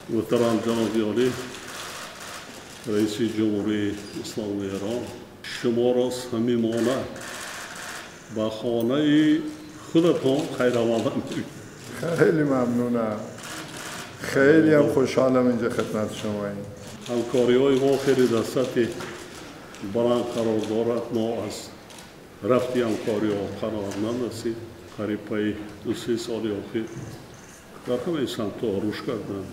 محترم جناب عالی رئیس جمهوری اسلامی ایران، شما را صمیمانه به خانه خودتان خیرآمدم میگویم. خیلی ممنونم. خیلی هم خوشحالم اینجا خدمت شما این. همکاری‌های ما خیلی در سطح بلند قرار دارد. ما از رفتی همکاری‌ها قرار نرسید. قریب پای 2-3 سال اخیر در همه سمت‌ها رشد کردند.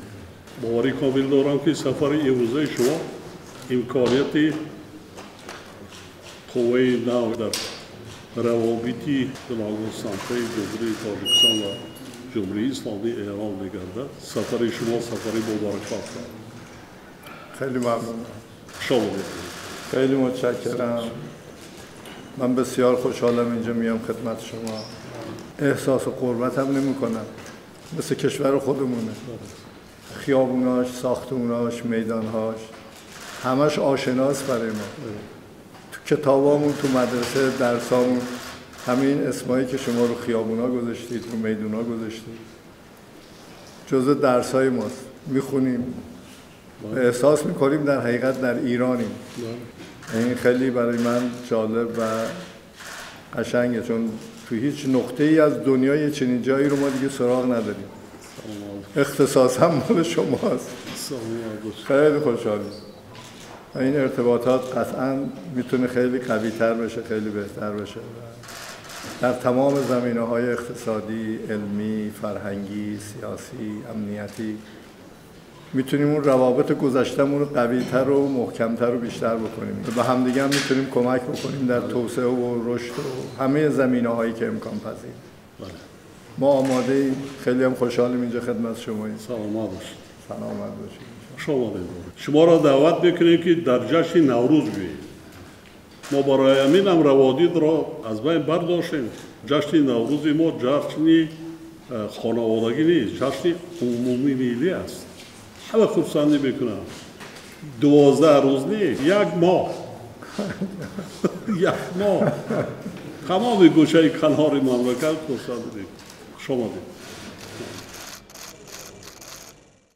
باوری کامل دارم که سفر امروزه شما امکانیت قوه نو در روابطی بلند سمت‌های جمهوری تاجیکستان و جمهوری اسلامی ایران می‌گردد. سفر شما سفری مبارکت است. خیلی ممنونم. شما خیلی متشکرم. من بسیار خوشحالم اینجا میام خدمت شما. احساس غربت هم نمی کنم. مثل کشور خودمونه. خیابوناش، ساختموناش، میدانهاش همش آشناست برای ما. تو کتابامون، تو مدرسه، درسامون همین اسمایی که شما رو خیابونا گذاشتید، رو میدونا گذاشتید جزء درسای ماست. میخونیم، احساس میکنیم در حقیقت در ایرانیم. این خیلی برای من جالب و قشنگه، چون تو هیچ نقطه ای از دنیای چنین جایی رو ما دیگه سراغ نداریم. اختصاص هم مال شماست. خیلی خوشحالیم. این ارتباطات قطعا میتونه خیلی قوی تر بشه، خیلی بهتر بشه در تمام زمینه‌های اقتصادی، علمی، فرهنگی، سیاسی، امنیتی. میتونیم اون روابط گذشته‌مون رو قوی‌تر و محکم‌تر و بیشتر بکنیم. به همدیگه هم میتونیم کمک بکنیم در توسعه و رشد و همه زمینه‌هایی که امکان پذیر. ما آماده ایم. خیلی هم خوشحالیم اینجا خدمت شماییم. سلامت باشید. سلامت باشید. شما را دعوت میکنیم که در جشن نوروز بیایید. ما برای همین هم روادید را از بین برداشتیم. جشن نوروز ما جشن خانوادگی نیست، جشن عمومی ملی است. همه خرسندی میکنم. 12 روز نیست، 1 ماه. 1 ماه. تمام گوشه کنار مملکت خرسندی. شما دید.